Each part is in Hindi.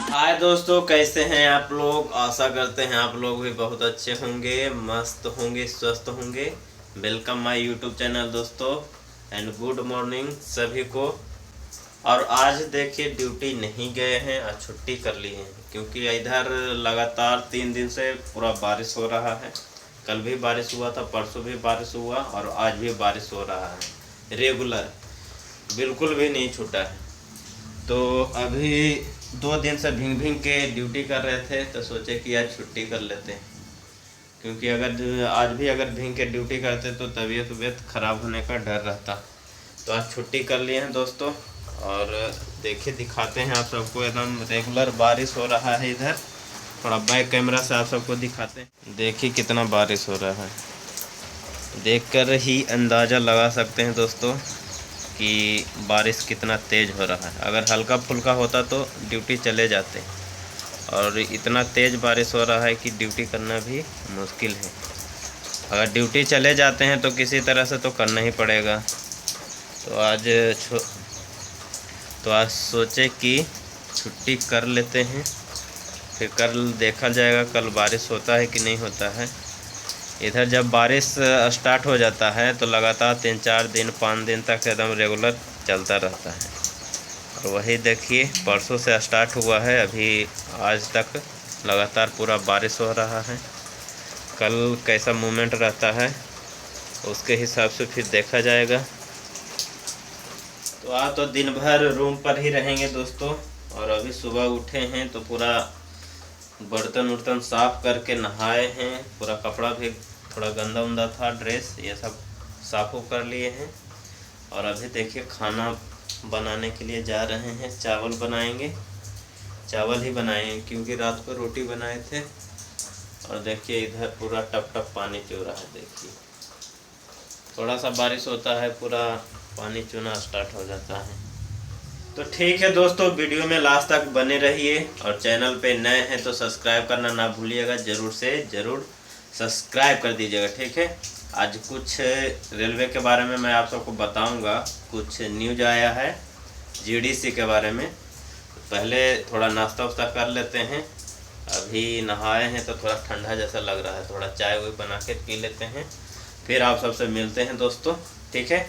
हाय दोस्तों, कैसे हैं आप लोग। आशा करते हैं आप लोग भी बहुत अच्छे होंगे, मस्त होंगे, स्वस्थ होंगे। वेलकम माय यूट्यूब चैनल दोस्तों, एंड गुड मॉर्निंग सभी को। और आज देखिए ड्यूटी नहीं गए हैं, आज छुट्टी कर ली है, क्योंकि इधर लगातार 3 दिन से पूरा बारिश हो रहा है। कल भी बारिश हुआ था, परसों भी बारिश हुआ और आज भी बारिश हो रहा है रेगुलर, बिल्कुल भी नहीं छूटा है। तो अभी 2 दिन से भींग भींग के ड्यूटी कर रहे थे, तो सोचे कि आज छुट्टी कर लेते हैं, क्योंकि अगर आज भी अगर भींग के ड्यूटी करते तो तबीयत ख़राब होने का डर रहता। तो आज छुट्टी कर लिए हैं दोस्तों। और देखिए दिखाते हैं आप सबको, एकदम रेगुलर बारिश हो रहा है इधर। थोड़ा बैक कैमरा से आप सबको दिखाते हैं। देखिए कितना बारिश हो रहा है, देखकर ही अंदाज़ा लगा सकते हैं दोस्तों कि बारिश कितना तेज़ हो रहा है। अगर हल्का फुल्का होता तो ड्यूटी चले जाते, और इतना तेज़ बारिश हो रहा है कि ड्यूटी करना भी मुश्किल है। अगर ड्यूटी चले जाते हैं तो किसी तरह से तो करना ही पड़ेगा। तो आज सोचे कि छुट्टी कर लेते हैं, फिर कल देखा जाएगा कल बारिश होता है कि नहीं होता है। इधर जब बारिश स्टार्ट हो जाता है तो लगातार 3-4 दिन 5 दिन तक एकदम रेगुलर चलता रहता है। और वही देखिए परसों से स्टार्ट हुआ है, अभी आज तक लगातार पूरा बारिश हो रहा है। कल कैसा मूवमेंट रहता है उसके हिसाब से फिर देखा जाएगा। तो आज तो दिन भर रूम पर ही रहेंगे दोस्तों। और अभी सुबह उठे हैं तो पूरा बर्तन उर्तन साफ़ करके नहाए हैं। पूरा कपड़ा भी थोड़ा गंदा उंदा था, ड्रेस ये सब साफ कर लिए हैं। और अभी देखिए खाना बनाने के लिए जा रहे हैं। चावल बनाएंगे, चावल ही बनाएंगे क्योंकि रात को रोटी बनाए थे। और देखिए इधर पूरा टप टप पानी चू रहा है। देखिए थोड़ा सा बारिश होता है पूरा पानी चूना स्टार्ट हो जाता है। तो ठीक है दोस्तों, वीडियो में लास्ट तक बने रहिए। और चैनल पे नए हैं तो सब्सक्राइब करना ना भूलिएगा, ज़रूर से ज़रूर सब्सक्राइब कर दीजिएगा, ठीक है। आज कुछ रेलवे के बारे में मैं आप सबको बताऊंगा। कुछ न्यूज आया है जीडीसी के बारे में। पहले थोड़ा नाश्ता वास्ता कर लेते हैं। अभी नहाए हैं तो थोड़ा ठंडा जैसा लग रहा है, थोड़ा चाय वाय बना के पी लेते हैं, फिर आप सबसे मिलते हैं दोस्तों, ठीक है।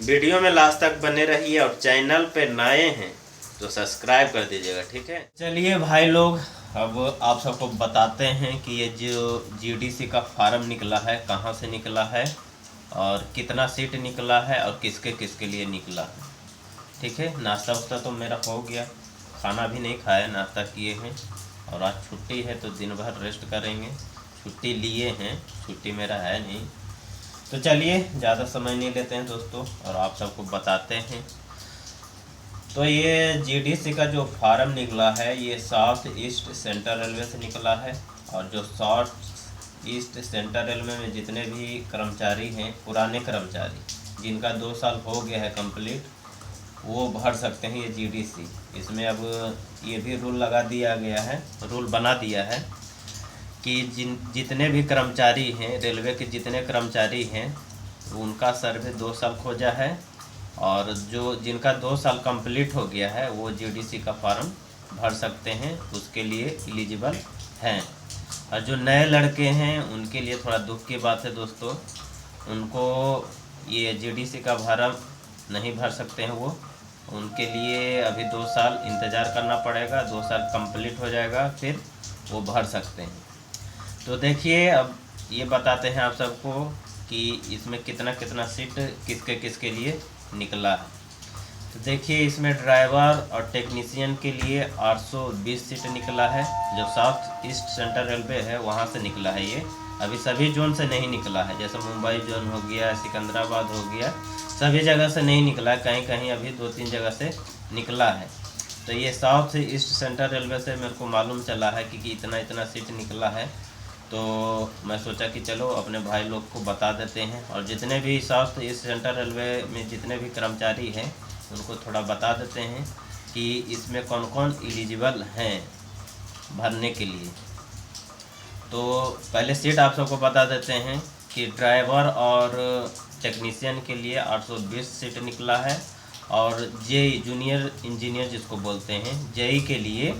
वीडियो में लास्ट तक बने रहिए और चैनल पे नए हैं तो सब्सक्राइब कर दीजिएगा, ठीक है। चलिए भाई लोग, अब आप सबको बताते हैं कि ये जो जीडीसी का फार्म निकला है कहाँ से निकला है और कितना सीट निकला है और किसके किसके लिए निकला है, ठीक है। नाश्ता वास्ता तो मेरा हो गया, खाना भी नहीं खाया, नाश्ता किए हैं। और आज छुट्टी है तो दिन भर रेस्ट करेंगे। छुट्टी लिए हैं, छुट्टी मेरा है नहीं। तो चलिए ज़्यादा समय नहीं लेते हैं दोस्तों और आप सबको बताते हैं। तो ये जीडीसी का जो फार्म निकला है ये साउथ ईस्ट सेंट्रल रेलवे से निकला है। और जो साउथ ईस्ट सेंट्रल रेलवे में जितने भी कर्मचारी हैं, पुराने कर्मचारी जिनका 2 साल हो गया है कंप्लीट, वो भर सकते हैं ये जीडीसी। इसमें अब ये भी रूल लगा दिया गया है, रूल बना दिया है कि जितने भी कर्मचारी हैं, रेलवे के जितने कर्मचारी हैं, उनका सर्वे 2 साल खोजा है। और जिनका 2 साल कंप्लीट हो गया है वो जीडीसी का फॉर्म भर सकते हैं, उसके लिए एलिजिबल हैं। और जो नए लड़के हैं उनके लिए थोड़ा दुख की बात है दोस्तों, उनको ये जीडीसी का फॉर्म नहीं भर सकते हैं। वो उनके लिए अभी 2 साल इंतज़ार करना पड़ेगा, 2 साल कंप्लीट हो जाएगा फिर वो भर सकते हैं। तो देखिए अब ये बताते हैं आप सबको कि इसमें कितना कितना सीट किसके किसके लिए निकला है। तो देखिए इसमें ड्राइवर और टेक्नीशियन के लिए 820 सीट निकला है, जो साउथ ईस्ट सेंट्रल रेलवे है वहाँ से निकला है। ये अभी सभी जोन से नहीं निकला है, जैसे मुंबई जोन हो गया, सिकंदराबाद हो गया, सभी जगह से नहीं निकला है, कहीं कहीं अभी 2-3 जगह से निकला है। तो ये साउथ ईस्ट सेंट्रल रेलवे से मेरे को मालूम चला है कि इतना इतना सीट निकला है। तो मैं सोचा कि चलो अपने भाई लोग को बता देते हैं, और जितने भी साउथ ईस्ट सेंट्रल रेलवे में जितने भी कर्मचारी हैं उनको थोड़ा बता देते हैं कि इसमें कौन कौन एलिजिबल हैं भरने के लिए। तो पहले सीट आप सबको बता देते हैं कि ड्राइवर और टेक्नीशियन के लिए 820 सीट निकला है, और जेई जूनियर इंजीनियर जिसको बोलते हैं जेई के लिए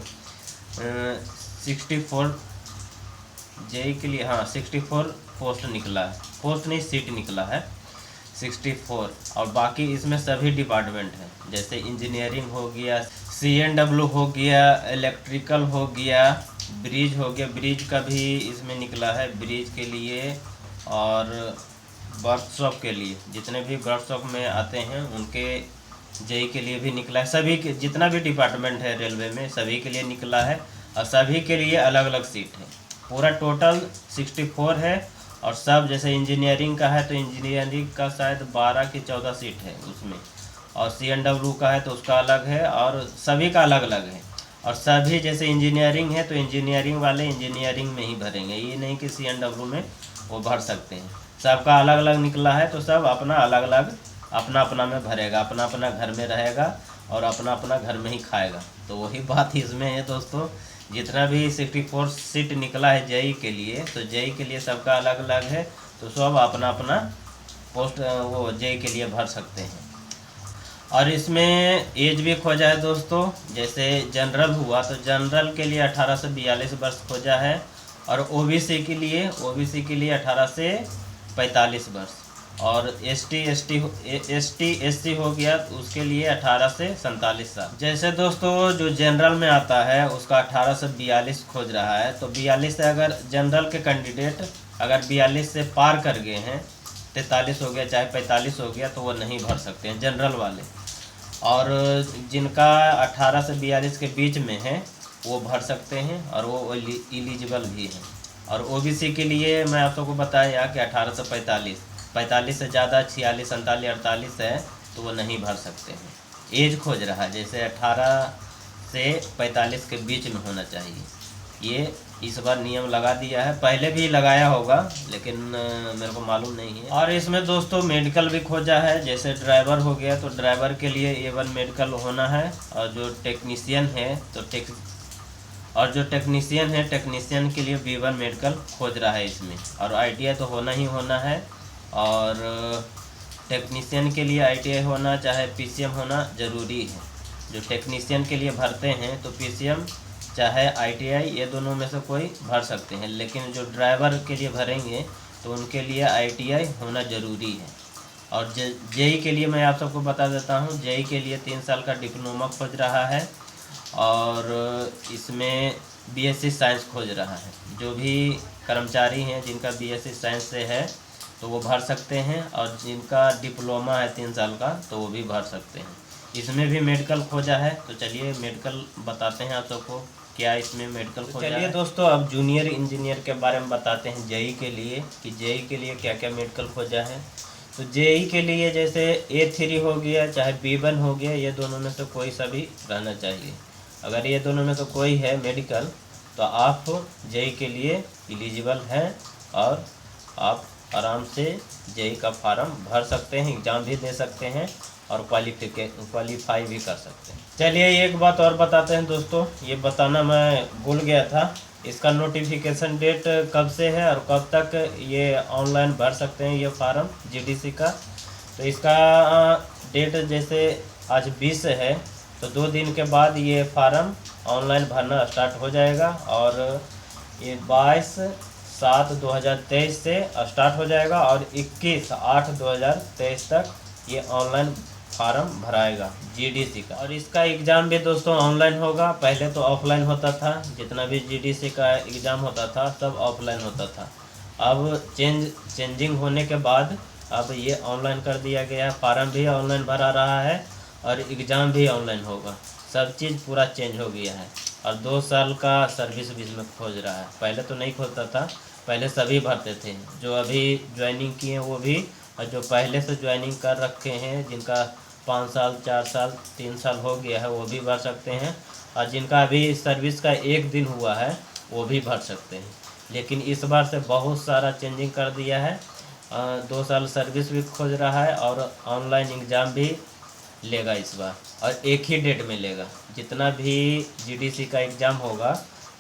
64 जेई के लिए 64 पोस्ट निकला है, पोस्ट नहीं सीट निकला है 64। और बाकी इसमें सभी डिपार्टमेंट हैं, जैसे इंजीनियरिंग हो गया, CNW हो गया, इलेक्ट्रिकल हो गया, ब्रिज हो गया, ब्रिज का भी इसमें निकला है ब्रिज के लिए, और वर्कशॉप के लिए जितने भी वर्कशॉप में आते हैं उनके जेई के लिए भी निकला है। सभी के जितना भी डिपार्टमेंट है रेलवे में सभी के लिए निकला है, और सभी के लिए अलग अलग सीट है। पूरा टोटल 64 है, और सब जैसे इंजीनियरिंग का है तो इंजीनियरिंग का शायद 12 की 14 सीट है उसमें, और CNW का है तो उसका अलग है, और सभी का अलग अलग है। और सभी जैसे इंजीनियरिंग है तो इंजीनियरिंग वाले इंजीनियरिंग में ही भरेंगे, ये नहीं कि CNW में वो भर सकते हैं। सबका अलग अलग निकला है, तो सब अपना अलग अलग अपना अपना में भरेगा, अपना अपना घर में रहेगा और अपना अपना घर में ही खाएगा। तो वही बात इसमें है दोस्तों, जितना भी 64 सीट निकला है जेई के लिए, तो जेई के लिए सबका अलग अलग है, तो सब अपना अपना पोस्ट वो जेई के लिए भर सकते हैं। और इसमें एज भी खोजा है दोस्तों, जैसे जनरल हुआ तो जनरल के लिए 18 से 42 वर्ष खोजा है, और ओबीसी के लिए 18 से 45 वर्ष, और एसटी एससी हो गया तो उसके लिए 18 से 47 साल। जैसे दोस्तों जो जनरल में आता है उसका 18 से 42 खोज रहा है, तो 42 से अगर जनरल के कैंडिडेट अगर 42 से पार कर गए हैं, 43 हो गया चाहे 45 हो गया, तो वो नहीं भर सकते हैं जनरल वाले। और जिनका 18 से 42 के बीच में है वो भर सकते हैं, और वो एलिजिबल भी हैं। और ओबीसी के लिए मैं आप सबको बताया कि 18 से 45 से ज़्यादा 46, 47, 48 है तो वो नहीं भर सकते हैं। एज खोज रहा है, जैसे 18 से 45 के बीच में होना चाहिए। ये इस बार नियम लगा दिया है, पहले भी लगाया होगा लेकिन मेरे को मालूम नहीं है। और इसमें दोस्तों मेडिकल भी खोजा है, जैसे ड्राइवर हो गया तो ड्राइवर के लिए A1 मेडिकल होना है, और जो टेक्नीशियन है तो टेक्नीशियन के लिए B1 मेडिकल खोज रहा है इसमें। और ITI तो होना ही होना है, और टेक्नीशियन के लिए ITI होना चाहे PCM होना ज़रूरी है। जो टेक्नीशियन के लिए भरते हैं तो PCM चाहे ITI ये दोनों में से कोई भर सकते हैं, लेकिन जो ड्राइवर के लिए भरेंगे तो उनके लिए ITI होना ज़रूरी है। और जेई के लिए मैं आप सबको बता देता हूँ, जेई के लिए 3 साल का डिप्लोमा खोज रहा है, और इसमें BSc साइंस खोज रहा है। जो भी कर्मचारी हैं जिनका BSc साइंस से है तो वो भर सकते हैं, और जिनका डिप्लोमा है 3 साल का तो वो भी भर सकते हैं। इसमें भी मेडिकल खोजा है, तो चलिए मेडिकल बताते हैं आप सबको क्या इसमें मेडिकल खोजा है। चलिए दोस्तों अब जूनियर इंजीनियर के बारे में बताते हैं जेई के लिए, कि जेई के लिए क्या क्या मेडिकल खोजा है। तो जेई के लिए जैसे A3 हो गया चाहे B1 हो गया, ये दोनों में से कोई सा भी रहना चाहिए। अगर ये दोनों में से कोई है मेडिकल तो आप जेई के लिए एलिजिबल हैं, और आप आराम से जेई का फार्म भर सकते हैं, एग्ज़ाम भी दे सकते हैं, और क्वालीफाई भी कर सकते हैं। चलिए एक बात और बताते हैं दोस्तों, ये बताना मैं भूल गया था, इसका नोटिफिकेशन डेट कब से है और कब तक ये ऑनलाइन भर सकते हैं ये फार्म GDC का। तो इसका डेट जैसे आज 20 है, तो 2 दिन के बाद ये फार्म ऑनलाइन भरना स्टार्ट हो जाएगा, और ये 22/7/2023 से स्टार्ट हो जाएगा, और 21/8/2023 तक ये ऑनलाइन फार्म भराएगा GDC का। और इसका एग्ज़ाम भी दोस्तों ऑनलाइन होगा, पहले तो ऑफलाइन होता था, जितना भी GDC का एग्ज़ाम होता था सब ऑफलाइन होता था। अब चेंजिंग होने के बाद अब ये ऑनलाइन कर दिया गया है, फार्म भी ऑनलाइन भरा रहा है और एग्ज़ाम भी ऑनलाइन होगा, सब चीज़ पूरा चेंज हो गया है। और 2 साल का सर्विस भी इसमें खोज रहा है, पहले तो नहीं खोजता था, पहले सभी भरते थे, जो अभी ज्वाइनिंग किए हैं वो भी, और जो पहले से ज्वाइनिंग कर रखे हैं जिनका 5 साल 4 साल 3 साल हो गया है वो भी भर सकते हैं, और जिनका अभी सर्विस का 1 दिन हुआ है वो भी भर सकते हैं। लेकिन इस बार से बहुत सारा चेंजिंग कर दिया है। 2 साल सर्विस भी खोज रहा है और ऑनलाइन एग्ज़ाम भी लेगा इस बार, और एक ही डेट में लेगा। जितना भी जीडीसी का एग्ज़ाम होगा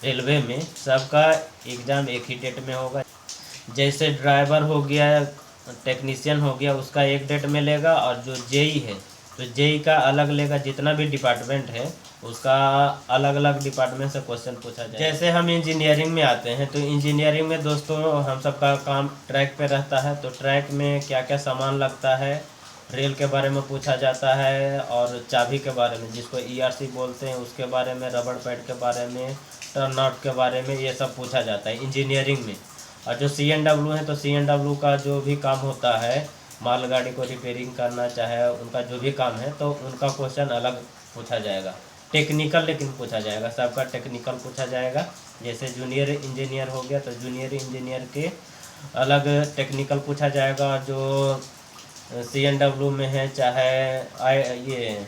रेलवे में, सबका एग्ज़ाम एक ही डेट में होगा। जैसे ड्राइवर हो गया, टेक्नीशियन हो गया, उसका एक डेट में लेगा, और जो जेई है तो जेई का अलग लेगा। जितना भी डिपार्टमेंट है उसका अलग अलग डिपार्टमेंट से क्वेश्चन पूछा जाए। जैसे हम इंजीनियरिंग में आते हैं तो इंजीनियरिंग में दोस्तों हम सबका काम ट्रैक पे रहता है, तो ट्रैक में क्या क्या सामान लगता है, रेल के बारे में पूछा जाता है, और चाबी के बारे में जिसको ईआरसी बोलते हैं उसके बारे में, रबड़ पैड के बारे में, टर्नआउट के बारे में, ये सब पूछा जाता है इंजीनियरिंग में। और जो CNW है तो CNW का जो भी काम होता है, मालगाड़ी को रिपेयरिंग करना, चाहे उनका जो भी काम है, तो उनका क्वेश्चन अलग पूछा जाएगा। टेक्निकल लेकिन पूछा जाएगा, सबका टेक्निकल पूछा जाएगा। जैसे जूनियर इंजीनियर हो गया तो जूनियर इंजीनियर के अलग टेक्निकल पूछा जाएगा। जो CNW में है, चाहे ये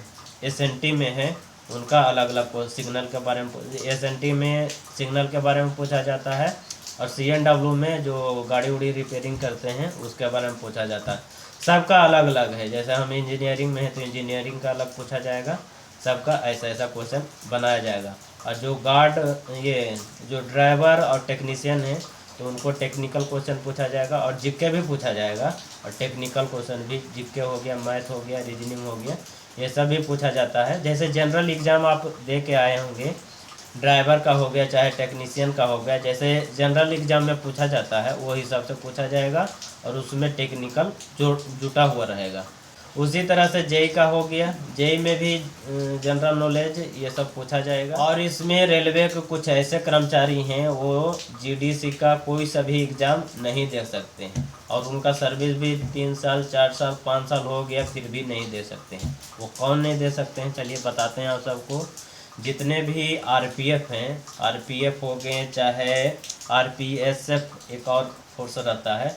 SNT में है, उनका अलग अलग सिग्नल के बारे में, SNT में सिग्नल के बारे में पूछा जाता है, और CNW में जो गाड़ी उड़ी रिपेयरिंग करते हैं उसके बारे में पूछा जाता है। सबका अलग अलग है। जैसे हम इंजीनियरिंग में है तो इंजीनियरिंग का अलग पूछा जाएगा, सबका ऐसा ऐसा क्वेश्चन बनाया जाएगा। और जो गार्ड, ये जो ड्राइवर और टेक्नीशियन है तो उनको टेक्निकल क्वेश्चन पूछा जाएगा, और जीके भी पूछा जाएगा, और टेक्निकल क्वेश्चन भी जीके हो गया, मैथ हो गया, रीजनिंग हो गया, ये सब भी पूछा जाता है। जैसे जनरल एग्ज़ाम आप दे के आए होंगे, ड्राइवर का हो गया चाहे टेक्नीशियन का हो गया, जैसे जनरल एग्ज़ाम में पूछा जाता है वो हिसाब से पूछा जाएगा, और उसमें टेक्निकल जो जुटा हुआ रहेगा। उसी तरह से जेई का हो गया, जेई में भी जनरल नॉलेज ये सब पूछा जाएगा। और इसमें रेलवे के कुछ ऐसे कर्मचारी हैं वो जीडीसी का कोई सभी एग्ज़ाम नहीं दे सकते हैं, और उनका सर्विस भी 3 साल 4 साल 5 साल हो गया फिर भी नहीं दे सकते हैं। वो कौन नहीं दे सकते हैं, चलिए बताते हैं आप सबको। जितने भी आरपीएफ हैं, आरपीएफ हो गए, चाहे आरपीएसएफ एक और फोर्स रहता है,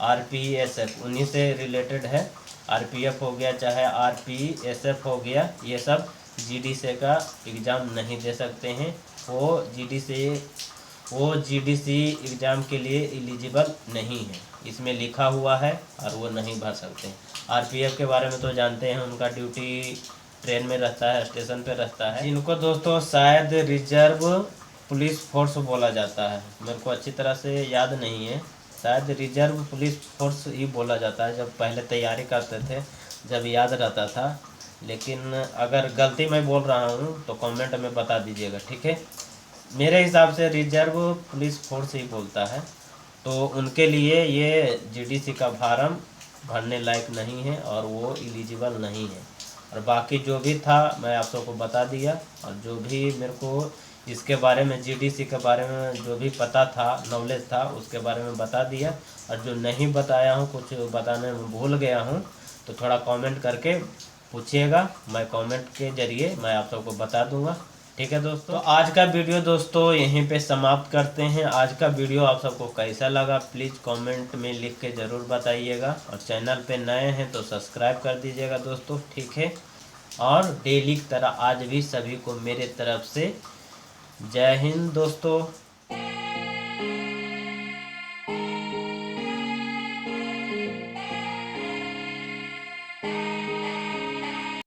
आरपीएसएफ उन्हीं से रिलेटेड है। आरपीएफ हो गया चाहे आरपीएसएफ हो गया, ये सब जीडीसी का एग्ज़ाम नहीं दे सकते हैं। वो जीडीसी एग्ज़ाम के लिए एलिजिबल नहीं है, इसमें लिखा हुआ है, और वो नहीं भर सकते हैं। आरपीएफ के बारे में तो जानते हैं, उनका ड्यूटी ट्रेन में रहता है, स्टेशन पे रहता है। इनको दोस्तों शायद रिजर्व पुलिस फोर्स बोला जाता है, मेरे को अच्छी तरह से याद नहीं है, शायद रिजर्व पुलिस फोर्स ही बोला जाता है। जब पहले तैयारी करते थे जब याद रहता था, लेकिन अगर गलती मैं बोल रहा हूँ तो कमेंट में बता दीजिएगा, ठीक है। मेरे हिसाब से रिजर्व पुलिस फोर्स ही बोलता है, तो उनके लिए ये जीडीसी का फार्म भरने लायक नहीं है, और वो एलिजिबल नहीं है। और बाकी जो भी था मैं आप सबको बता दिया, और जो भी मेरे को इसके बारे में, जीडीसी के बारे में जो भी पता था, नॉलेज था, उसके बारे में बता दिया। और जो नहीं बताया हूँ, कुछ बताने में भूल गया हूँ, तो थोड़ा कमेंट करके पूछिएगा, मैं कमेंट के ज़रिए मैं आप सबको बता दूँगा, ठीक है दोस्तों। तो आज का वीडियो दोस्तों यहीं पे समाप्त करते हैं। आज का वीडियो आप सबको कैसा लगा प्लीज़ कमेंट में लिख के ज़रूर बताइएगा, और चैनल पे नए हैं तो सब्सक्राइब कर दीजिएगा दोस्तों, ठीक है। और डेली की तरह आज भी सभी को मेरे तरफ से जय हिंद दोस्तों।